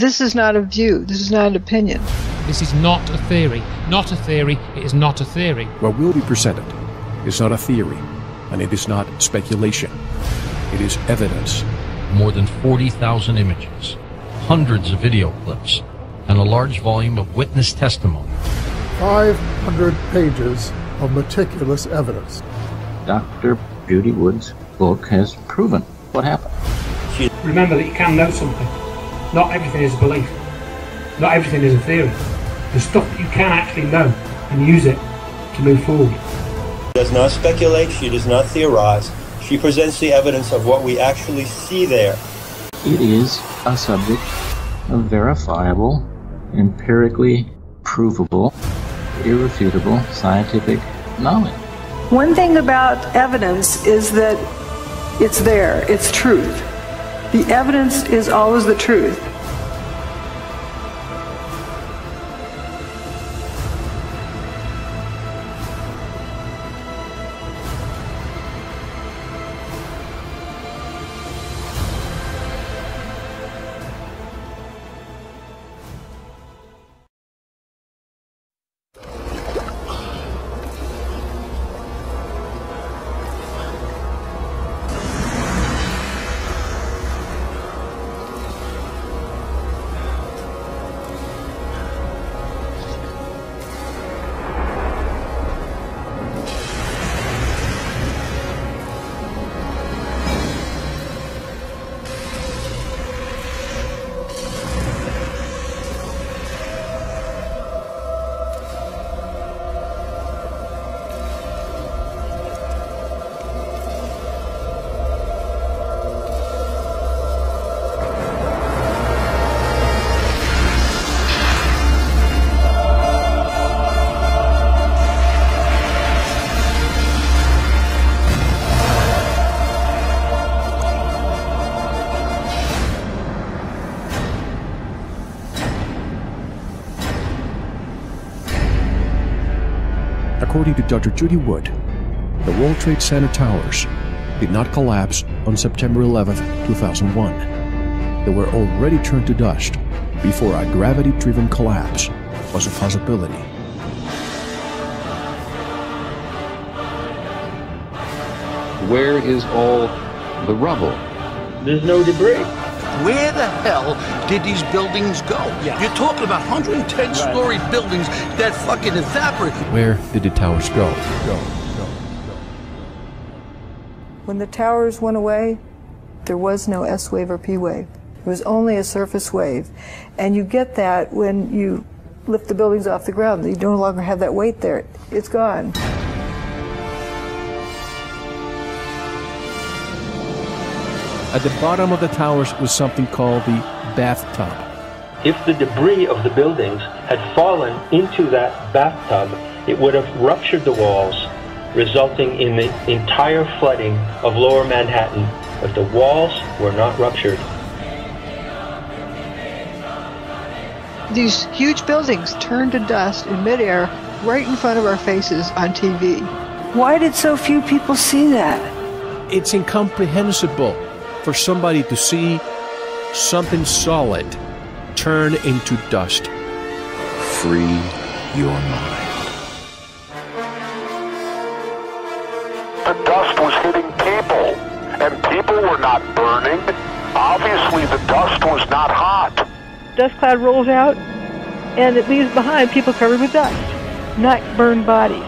This is not a view. This is not an opinion. This is not a theory. Not a theory. It is not a theory. What will be presented is not a theory, and it is not speculation. It is evidence. More than 40,000 images, hundreds of video clips, and a large volume of witness testimony. 500 pages of meticulous evidence. Dr. Judy Wood's book has proven what happened. Remember that you can know something. Not everything is a belief. Not everything is a theory. There's stuff that you can actually know and use it to move forward. She does not speculate. She does not theorize. She presents the evidence of what we actually see there. It is a subject of verifiable, empirically provable, irrefutable scientific knowledge. One thing about evidence is that it's there, it's truth. The evidence is always the truth. According to Dr. Judy Wood, the World Trade Center towers did not collapse on September 11, 2001. They were already turned to dust before a gravity-driven collapse was a possibility. Where is all the rubble? There's no debris. Where the hell did these buildings go? Yeah. You're talking about 110-story buildings that fucking evaporate. Where did the towers go? When the towers went away, there was no S wave or P wave. It was only a surface wave. And you get that when you lift the buildings off the ground. You no longer have that weight there. It's gone. At the bottom of the towers was something called the bathtub. If the debris of the buildings had fallen into that bathtub, it would have ruptured the walls, resulting in the entire flooding of Lower Manhattan, but the walls were not ruptured. These huge buildings turned to dust in midair right in front of our faces on TV. Why did so few people see that? It's incomprehensible for somebody to see something solid turn into dust. Free your mind. The dust was hitting people, and people were not burning. Obviously, the dust was not hot. Dust cloud rolls out, and it leaves behind people covered with dust, not burned bodies.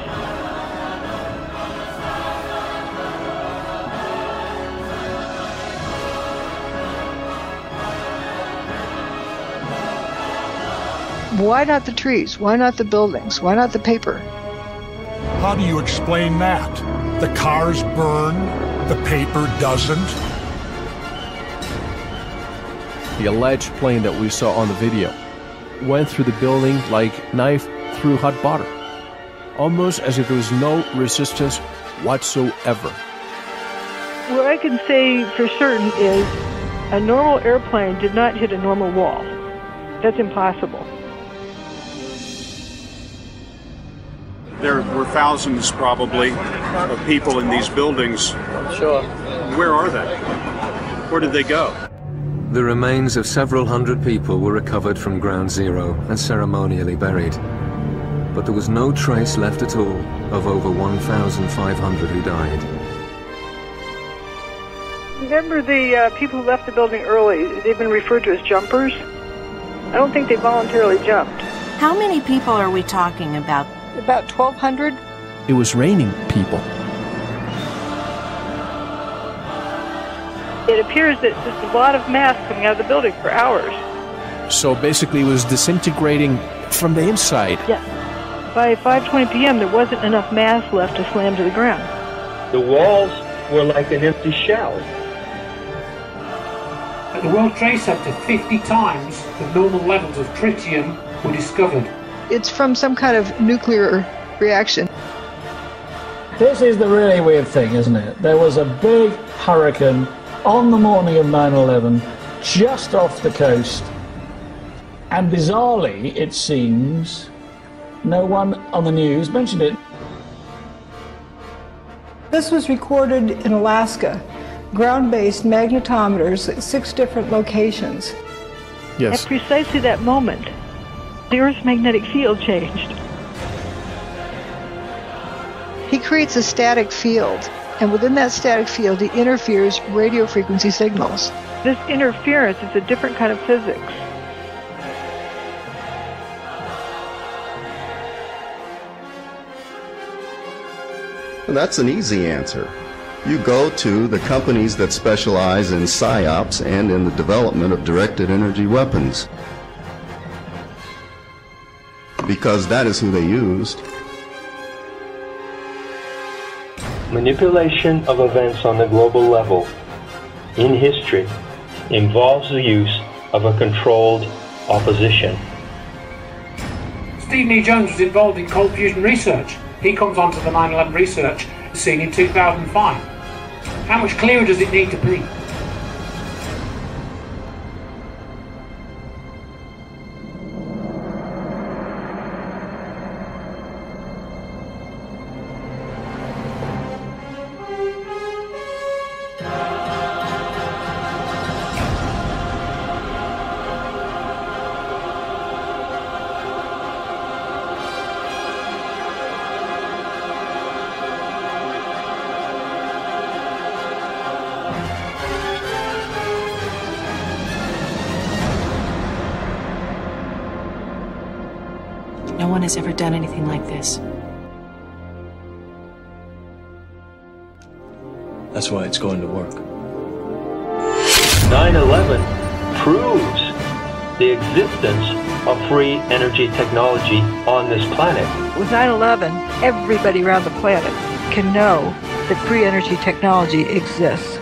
Why not the trees? Why not the buildings? Why not the paper? How do you explain that? The cars burn, the paper doesn't? The alleged plane that we saw on the video went through the building like knife through hot butter, almost as if there was no resistance whatsoever. What I can say for certain is a normal airplane did not hit a normal wall. That's impossible. There were thousands, probably, of people in these buildings. Sure. Where are they? Where did they go? The remains of several hundred people were recovered from Ground Zero and ceremonially buried. But there was no trace left at all of over 1,500 who died. Remember the people who left the building early, they've been referred to as jumpers? I don't think they voluntarily jumped. How many people are we talking about? About 1,200. It was raining people. It appears that there's a lot of mass coming out of the building for hours. So basically it was disintegrating from the inside. Yes. By 5:20 p.m. there wasn't enough mass left to slam to the ground. The walls were like an empty shell. At the World Trade Center, 50 times the normal levels of tritium were discovered. It's from some kind of nuclear reaction. This is the really weird thing, isn't it? There was a big hurricane on the morning of 9/11, just off the coast, and bizarrely, it seems, no one on the news mentioned it. This was recorded in Alaska. Ground-based magnetometers at 6 different locations. Yes. At precisely that moment, the Earth's magnetic field changed. He creates a static field, and within that static field he interferes radio frequency signals. This interference is a different kind of physics. Well, that's an easy answer. You go to the companies that specialize in PSYOPs and in the development of directed energy weapons, because that is who they used. Manipulation of events on the global level in history involves the use of a controlled opposition. Stephen E. Jones was involved in cold fusion research. He comes onto the 9/11 research scene in 2005. How much clearer does it need to be? No one has ever done anything like this. That's why it's going to work. 9/11 proves the existence of free energy technology on this planet. With 9/11, everybody around the planet can know that free energy technology exists.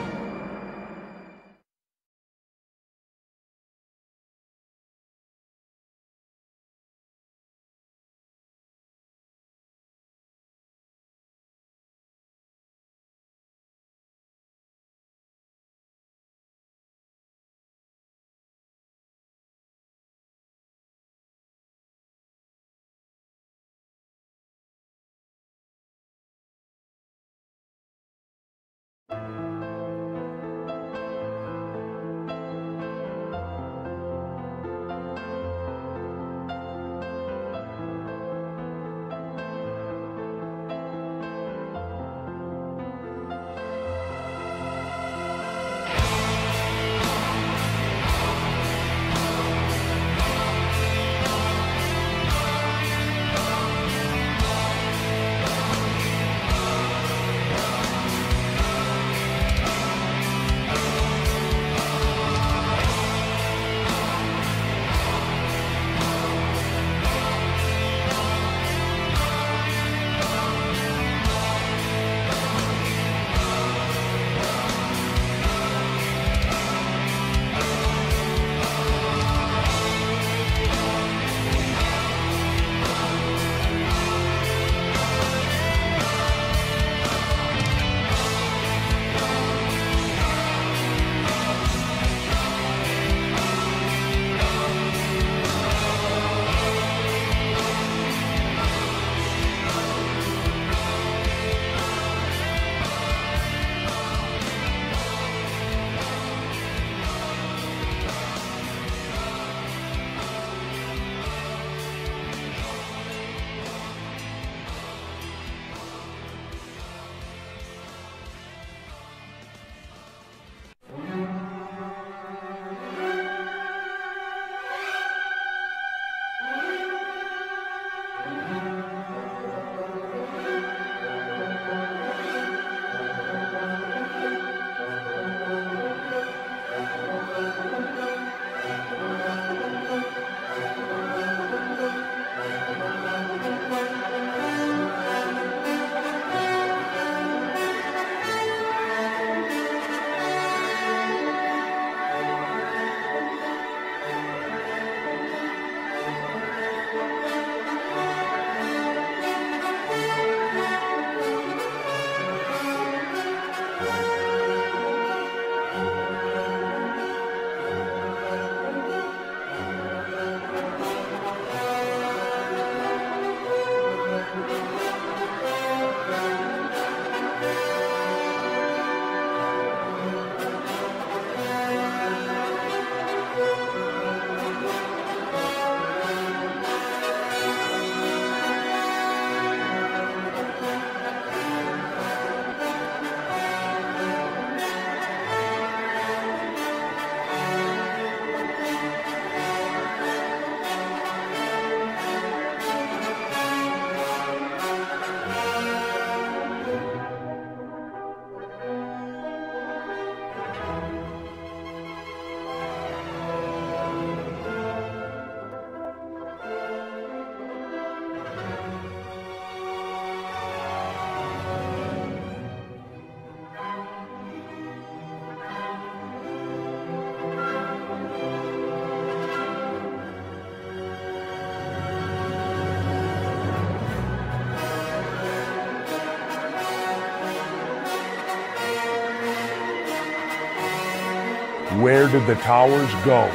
Where did the towers go?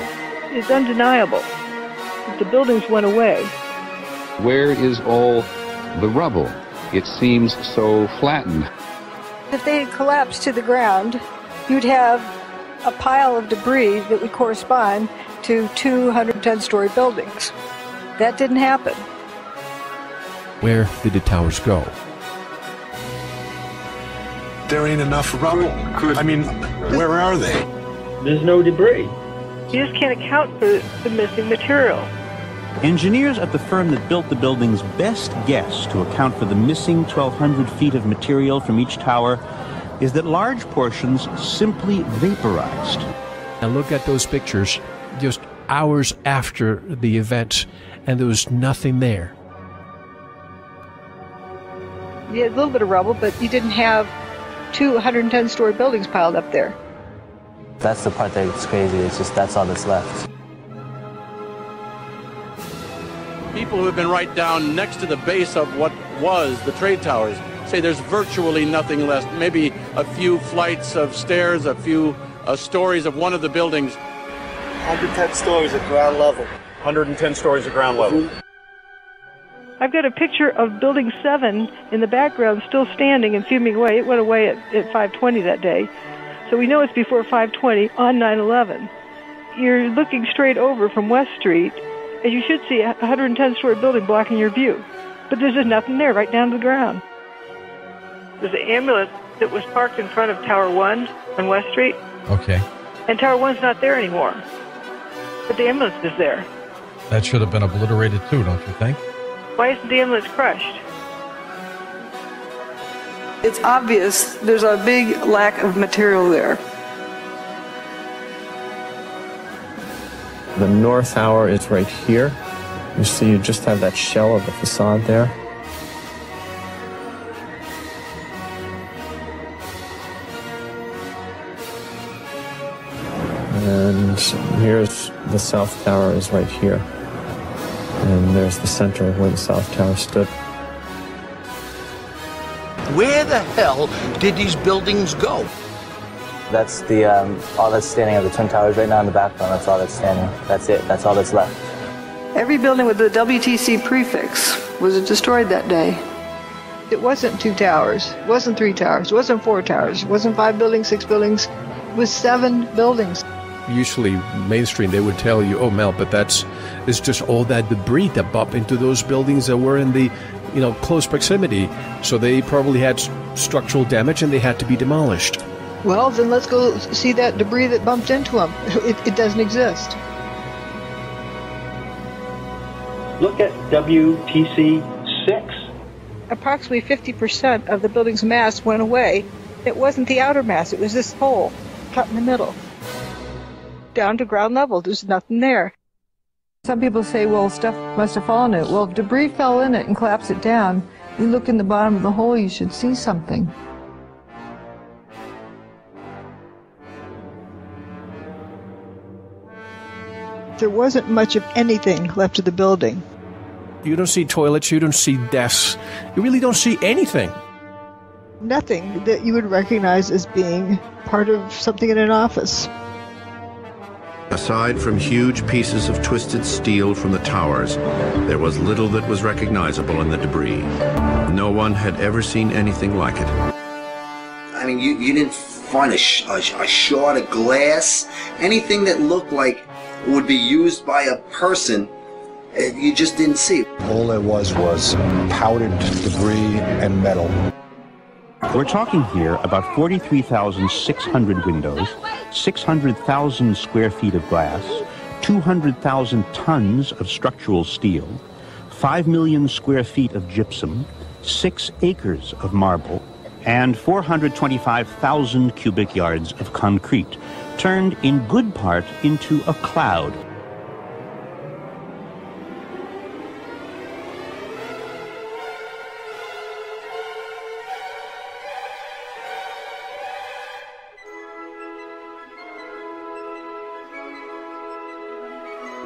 It's undeniable that the buildings went away. Where is all the rubble? It seems so flattened. If they had collapsed to the ground, you'd have a pile of debris that would correspond to 210-story buildings. That didn't happen. Where did the towers go? There ain't enough rubble. I mean, where are they? There's no debris. You just can't account for the missing material. Engineers at the firm that built the building's best guess to account for the missing 1,200 feet of material from each tower is that large portions simply vaporized. And look at those pictures just hours after the event, and there was nothing there. You had a little bit of rubble, but you didn't have 210-story buildings piled up there. That's the part that's crazy. It's just that's all that's left. People who have been right down next to the base of what was the trade towers say there's virtually nothing left. Maybe a few flights of stairs, a few stories of one of the buildings. 110 stories at ground level. 110 stories at ground level. I've got a picture of Building 7 in the background still standing and fuming away. It went away at 5:20 that day. So we know it's before 5:20 on 9/11. You're looking straight over from West Street, and you should see a 110-story building blocking your view. But there's just nothing there, right down to the ground. There's an ambulance that was parked in front of Tower 1 on West Street. Okay. And Tower 1's not there anymore. But the ambulance is there. That should have been obliterated too, don't you think? Why isn't the ambulance crushed? It's obvious there's a big lack of material there. The north tower is right here. You see, you just have that shell of the facade there. And here's the south tower is right here. And there's the center where the south tower stood. Where the hell did these buildings go? That's the all that's standing of the Twin Towers right now in the background. That's all that's standing. That's it. That's all that's left. Every building with the WTC prefix was destroyed that day. It wasn't 2 towers. It wasn't 3 towers. It wasn't 4 towers. It wasn't 5 buildings, 6 buildings. It was 7 buildings. Usually mainstream they would tell you, oh Mel, but it's just all that debris that bumped into those buildings that were in the close proximity, so they probably had structural damage and they had to be demolished. Well, then let's go see that debris that bumped into them. It doesn't exist. Look at WTC 6. Approximately 50% of the building's mass went away. It wasn't the outer mass, it was this hole cut in the middle. Down to ground level, there's nothing there. Some people say, well, stuff must have fallen in it. Well, if debris fell in it and collapsed it down, you look in the bottom of the hole, you should see something. There wasn't much of anything left of the building. You don't see toilets, you don't see desks, you really don't see anything. Nothing that you would recognize as being part of something in an office. Aside from huge pieces of twisted steel from the towers, there was little that was recognizable in the debris. No one had ever seen anything like it. I mean, you didn't find a shard of glass, anything that looked like would be used by a person, you just didn't see. All there was powdered debris and metal. We're talking here about 43,600 windows, 600,000 square feet of glass, 200,000 tons of structural steel, 5 million square feet of gypsum, 6 acres of marble, and 425,000 cubic yards of concrete, turned in good part into a cloud.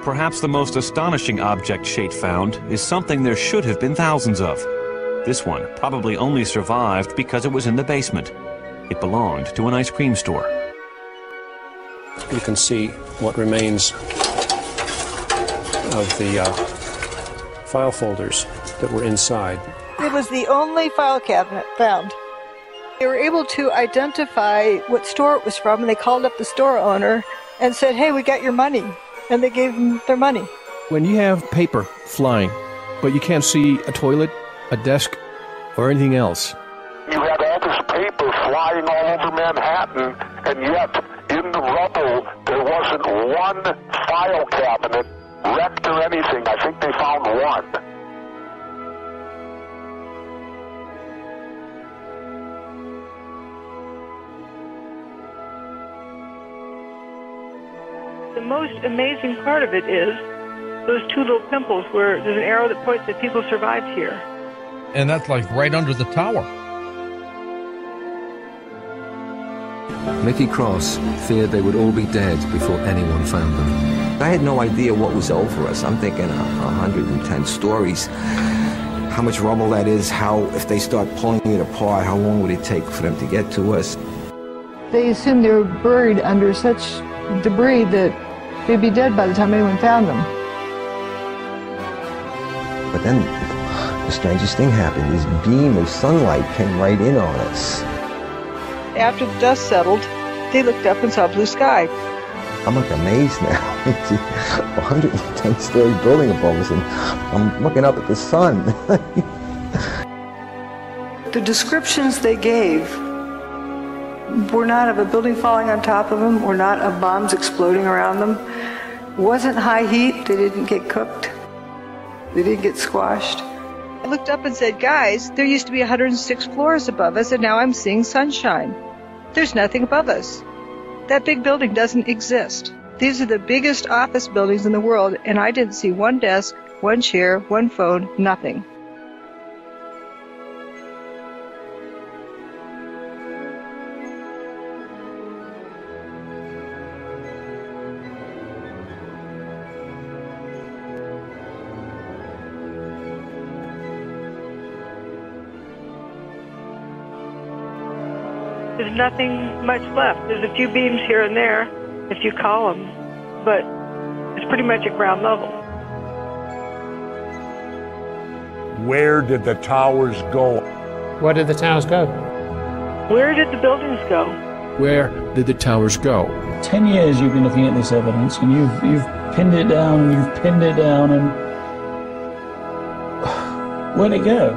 Perhaps the most astonishing object Shate found is something there should have been thousands of. This one probably only survived because it was in the basement. It belonged to an ice cream store. You can see what remains of the file folders that were inside. It was the only file cabinet found. They were able to identify what store it was from, and they called up the store owner and said, "Hey, we got your money." And they gave them their money. When you have paper flying, but you can't see a toilet, a desk, or anything else. You had all this paper flying all over Manhattan, and yet in the rubble there wasn't one file cabinet wrecked or anything. I think they found one. The most amazing part of it is those two little pimples where there's an arrow that points that people survived here. And that's like right under the tower. Mickey Cross feared they would all be dead before anyone found them. I had no idea what was over us. I'm thinking 110 stories. How much rubble that is, how, if they start pulling it apart, how long would it take for them to get to us? They assumed they were buried under such debris that they'd be dead by the time anyone found them. But then the strangest thing happened. This beam of sunlight came right in on us. After the dust settled, they looked up and saw blue sky. I'm like amazed now. It's a 110-story building above us, and I'm looking up at the sun. The descriptions they gave were not of a building falling on top of them, or not of bombs exploding around them. It wasn't high heat. They didn't get cooked. They didn't get squashed. I looked up and said, "Guys, there used to be 106 floors above us, and now I'm seeing sunshine. There's nothing above us. That big building doesn't exist. These are the biggest office buildings in the world, and I didn't see one desk, one chair, one phone, nothing." There's nothing much left. There's a few beams here and there, if you call them, but it's pretty much at ground level. Where did the towers go? Where did the towers go? Where did the buildings go? Where did the towers go? 10 years you've been looking at this evidence, and you've pinned it down, and you've pinned it down, and where'd it go?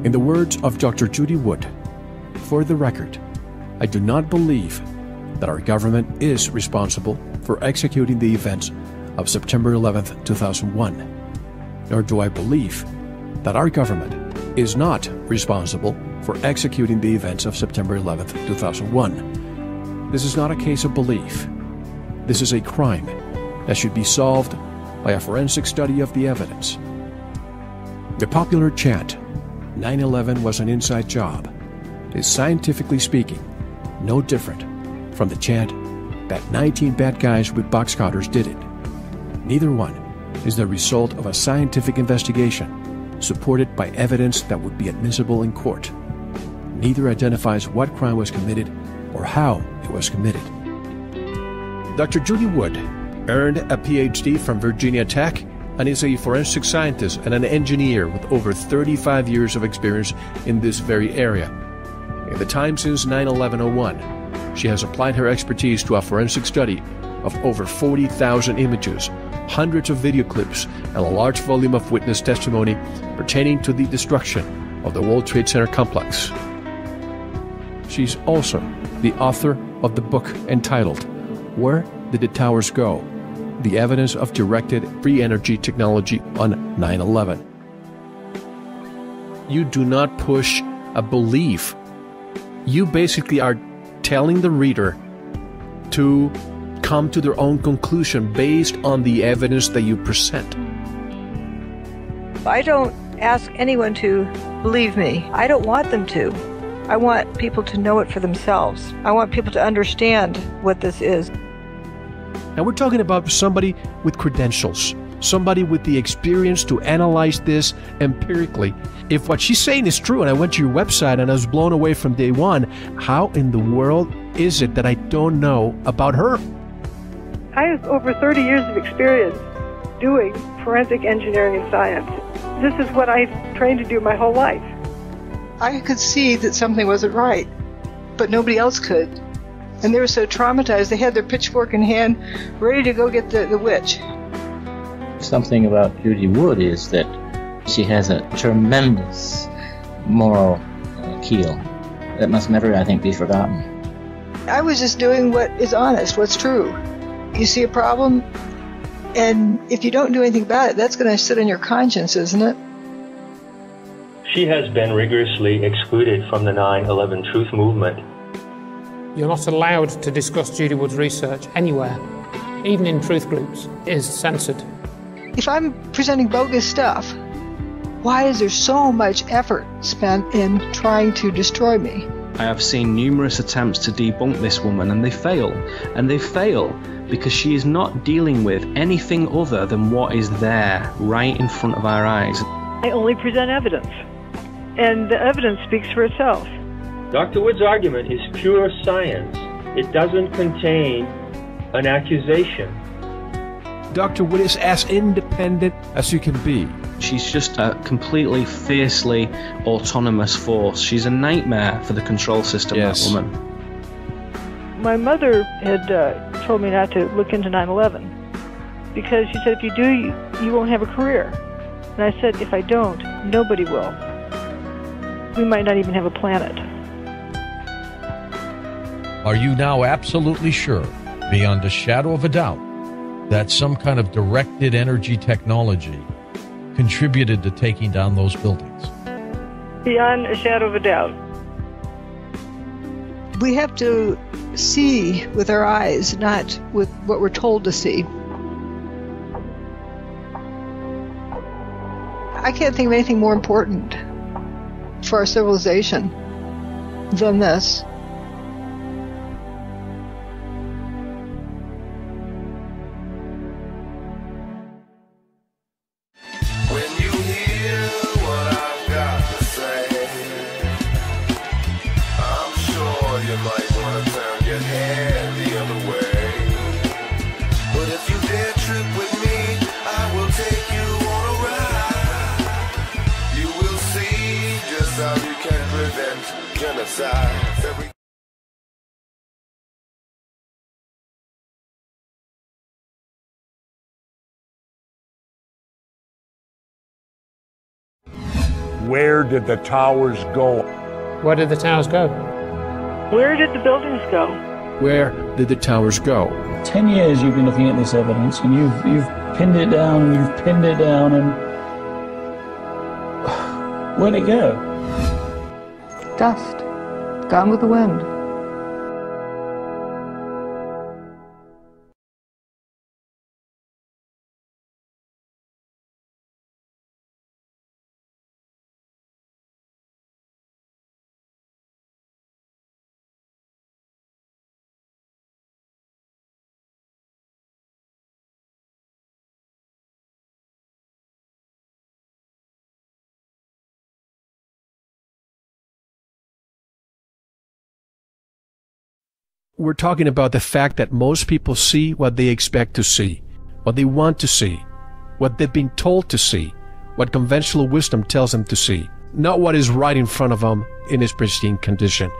In the words of Dr. Judy Wood, "For the record, I do not believe that our government is responsible for executing the events of September 11th, 2001, nor do I believe that our government is not responsible for executing the events of September 11th, 2001. This is not a case of belief. This is a crime that should be solved by a forensic study of the evidence." The popular chant, "9/11 was an inside job," is scientifically speaking no different from the chant that 19 bad guys with box cutters did it. Neither one is the result of a scientific investigation supported by evidence that would be admissible in court. Neither identifies what crime was committed or how it was committed. Dr. Judy Wood earned a PhD from Virginia Tech and is a forensic scientist and an engineer with over 35 years of experience in this very area. In the time since 9/11/01, she has applied her expertise to a forensic study of over 40,000 images, hundreds of video clips, and a large volume of witness testimony pertaining to the destruction of the World Trade Center complex. She's also the author of the book entitled "Where did the towers go? The evidence of directed free energy technology on 9/11. You do not push a belief. You basically are telling the reader to come to their own conclusion based on the evidence that you present. I don't ask anyone to believe me. I don't want them to. I want people to know it for themselves. I want people to understand what this is. And we're talking about somebody with credentials, somebody with the experience to analyze this empirically. If what she's saying is true, and I went to your website and I was blown away from day one, how in the world is it that I don't know about her? I have over 30 years of experience doing forensic engineering and science. This is what I've trained to do my whole life. I could see that something wasn't right, but nobody else could. And they were so traumatized, they had their pitchfork in hand, ready to go get the witch. Something about Judy Wood is that she has a tremendous moral keel that must never, I think, be forgotten. I was just doing what is honest, what's true. You see a problem, and if you don't do anything about it, that's going to sit on your conscience, isn't it? She has been rigorously excluded from the 9/11 Truth Movement. You're not allowed to discuss Judy Wood's research anywhere, even in truth groups. It is censored. If I'm presenting bogus stuff, why is there so much effort spent in trying to destroy me? I have seen numerous attempts to debunk this woman, and they fail. And they fail because she is not dealing with anything other than what is there, right in front of our eyes. I only present evidence, and the evidence speaks for itself. Dr. Wood's argument is pure science. It doesn't contain an accusation. Dr. Wood is as independent as you can be. She's just a completely fiercely autonomous force. She's a nightmare for the control system, yes. That woman. My mother had told me not to look into 9/11 because she said, if you do, you won't have a career. And I said, if I don't, nobody will. We might not even have a planet. Are you now absolutely sure, beyond a shadow of a doubt, that some kind of directed energy technology contributed to taking down those buildings? Beyond a shadow of a doubt. We have to see with our eyes, not with what we're told to see. I can't think of anything more important for our civilization than this. Where did the towers go? Where did the towers go? Where did the buildings go? Where did the towers go? 10 years you've been looking at this evidence, and you've pinned it down, and you've pinned it down, and where'd it go? Dust. Gone with the wind. We're talking about the fact that most people see what they expect to see, what they want to see, what they've been told to see, what conventional wisdom tells them to see, not what is right in front of them in its pristine condition.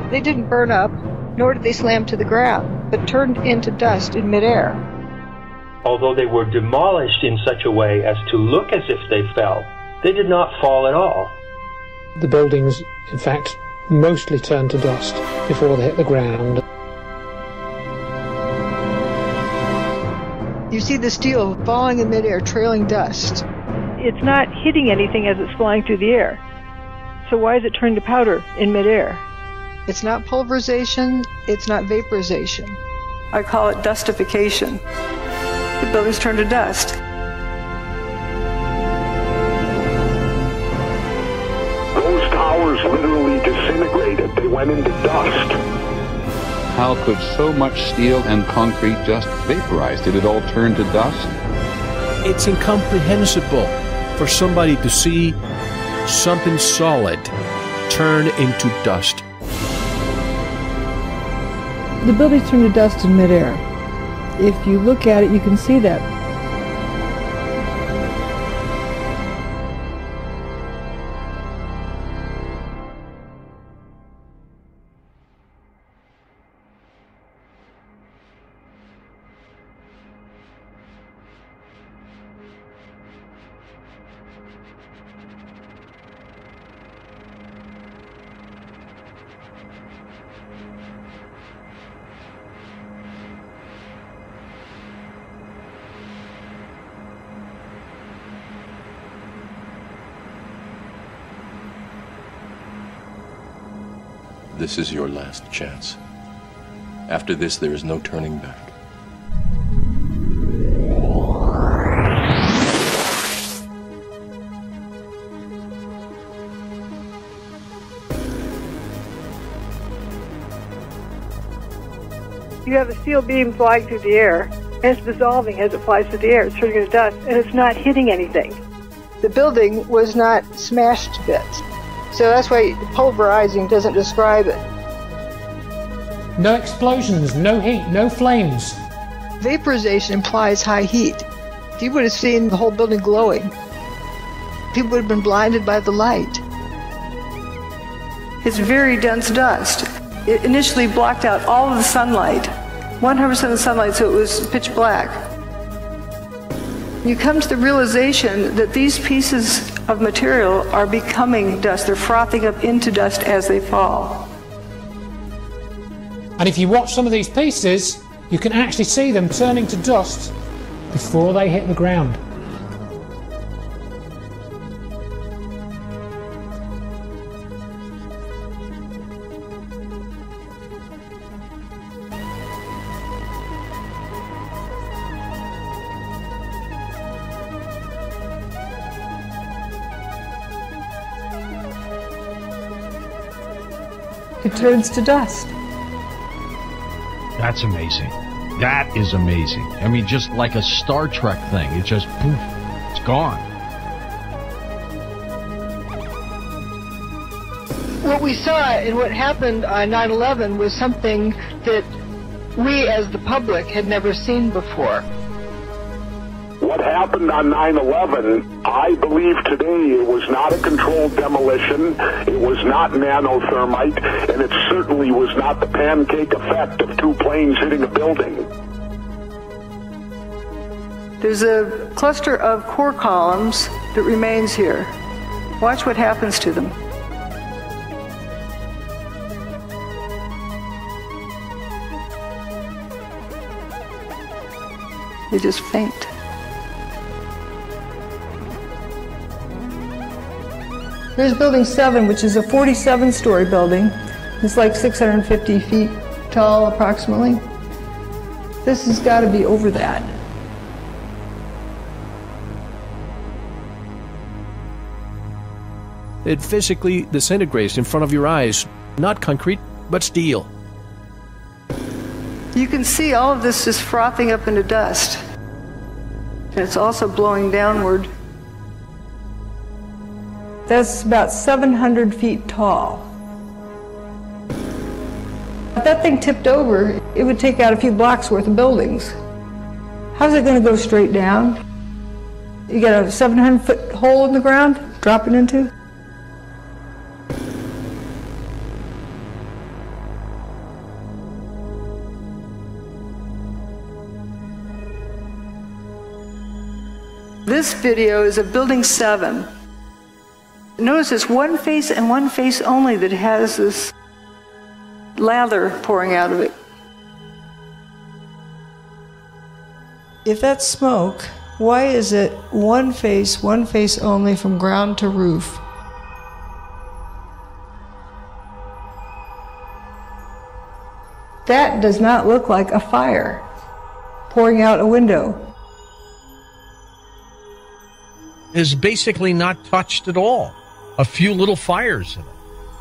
They didn't burn up, nor did they slam to the ground, but turned into dust in midair. Although they were demolished in such a way as to look as if they fell, they did not fall at all. The buildings, in fact, mostly turn to dust before they hit the ground. You see the steel falling in midair, trailing dust. It's not hitting anything as it's flying through the air. So why is it turning to powder in midair? It's not pulverization, it's not vaporization. I call it dustification. The buildings turn to dust. Those towers literally disintegrated. They went into dust. How could so much steel and concrete just vaporize? Did it all turn to dust? It's incomprehensible for somebody to see something solid turn into dust. The buildings turn to dust in midair. If you look at it, you can see that. This is your last chance. After this, there is no turning back. You have a steel beam flying through the air, and it's dissolving as it flies through the air. It's turning to dust, and it's not hitting anything. The building was not smashed to bits. So that's why pulverizing doesn't describe it. No explosions, no heat, no flames. Vaporization implies high heat. You would have seen the whole building glowing. People would have been blinded by the light. It's very dense dust. It initially blocked out all of the sunlight, 100% of the sunlight, so it was pitch black. You come to the realization that these pieces of material are becoming dust. They're frothing up into dust as they fall. And if you watch some of these pieces, you can actually see them turning to dust before they hit the ground. It turns to dust. That's amazing. That is amazing. I mean, just like a Star Trek thing. It just, poof, it's gone. What we saw and what happened on 9/11 was something that we as the public had never seen before. What happened on 9/11, I believe today it was not a controlled demolition, it was not nanothermite, and it certainly was not the pancake effect of two planes hitting a building. There's a cluster of core columns that remains here. Watch what happens to them. They just faint. Here's building 7, which is a 47-story building. It's like 650 feet tall, approximately. This has got to be over that. It physically disintegrates in front of your eyes. Not concrete, but steel. You can see all of this just frothing up into dust. And it's also blowing downward. That's about 700 feet tall. If that thing tipped over, it would take out a few blocks worth of buildings. How's it going to go straight down? You got a 700-foot hole in the ground, dropping into? This video is of building 7. Notice it's one face and one face only that has this lather pouring out of it. If that's smoke, why is it one face only from ground to roof? That does not look like a fire pouring out a window. Is basically not touched at all. A few little fires in it.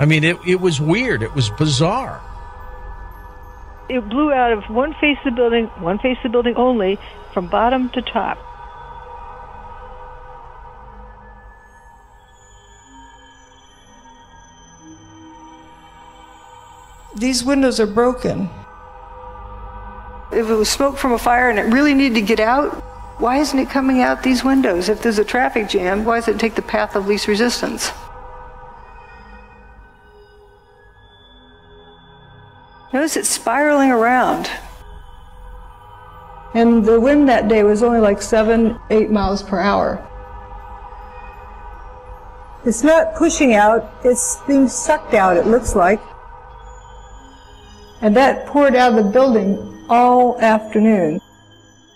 I mean, it was weird. It was bizarre. It blew out of one face of the building only, from bottom to top. These windows are broken. If it was smoke from a fire and it really needed to get out, why isn't it coming out these windows? If there's a traffic jam, why does it take the path of least resistance? Notice it's spiraling around. And the wind that day was only like 7-8 miles per hour. It's not pushing out, it's being sucked out, it looks like. And that poured out of the building all afternoon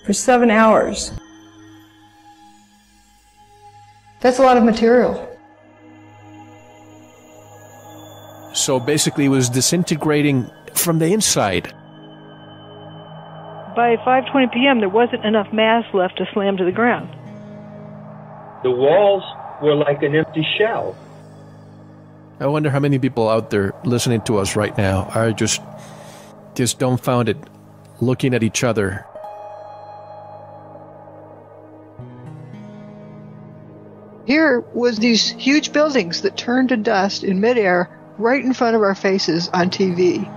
for 7 hours. That's a lot of material. So basically it was disintegrating from the inside. By 5:20 p.m., there wasn't enough mass left to slam to the ground. The walls were like an empty shell. I wonder how many people out there listening to us right now are just dumbfounded, looking at each other. Here was these huge buildings that turned to dust in midair right in front of our faces on TV.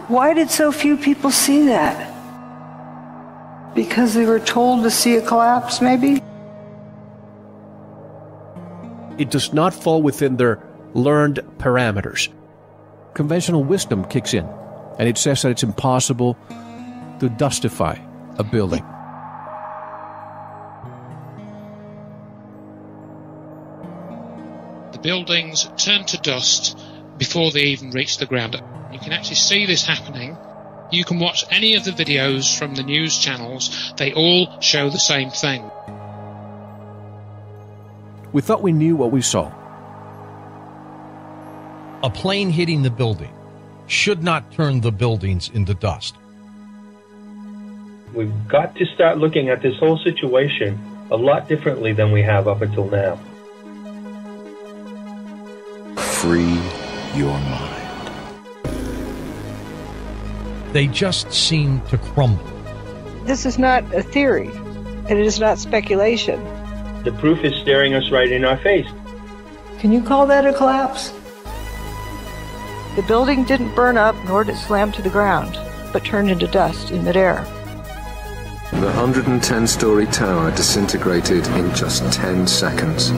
Why did so few people see that? Because they were told to see a collapse, maybe? It does not fall within their learned parameters. Conventional wisdom kicks in, and it says that it's impossible to dustify a building. The buildings turn to dust before they even reach the ground. You can actually see this happening. You can watch any of the videos from the news channels. They all show the same thing. We thought we knew what we saw. A plane hitting the building should not turn the buildings into dust. We've got to start looking at this whole situation a lot differently than we have up until now. Free your mind. They just seem to crumble. This is not a theory, and it is not speculation. The proof is staring us right in our face. Can you call that a collapse? The building didn't burn up, nor did it slam to the ground, but turned into dust in midair. The 110-story tower disintegrated in just 10 seconds.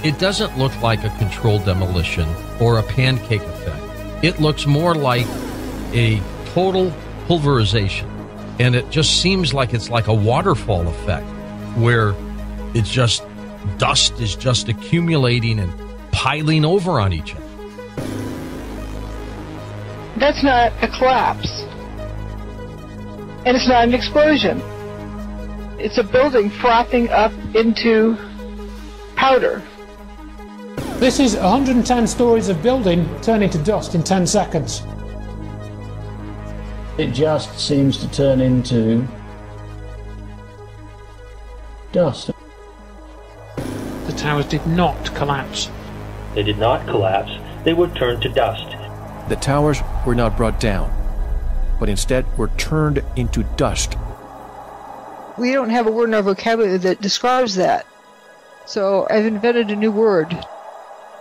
It doesn't look like a controlled demolition or a pancake effect. It looks more like a total pulverization. And it just seems like it's like a waterfall effect, where it's just dust is just accumulating and piling over on each other. That's not a collapse. And it's not an explosion. It's a building frothing up into powder. This is 110 stories of building turning to dust in 10 seconds. It just seems to turn into dust. The towers did not collapse. They did not collapse. They were turned to dust. The towers were not brought down, but instead were turned into dust. We don't have a word in our vocabulary that describes that. So I've invented a new word,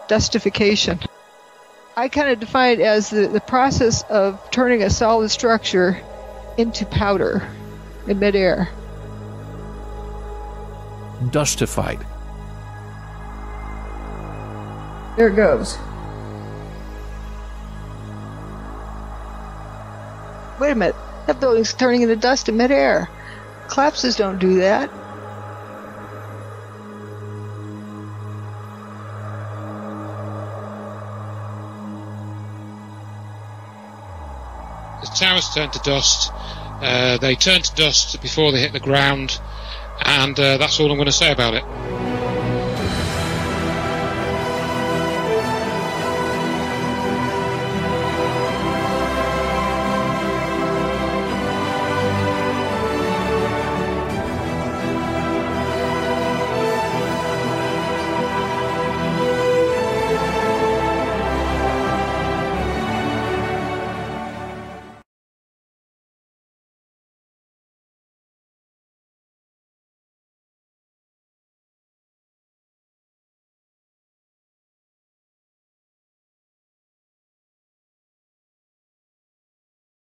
dustification. I kind of define it as the process of turning a solid structure into powder in midair. Dustified. There it goes. Wait a minute. That building's turning into dust in midair. Collapses don't do that. The towers turned to dust. They turned to dust before they hit the ground, and that's all I'm going to say about it.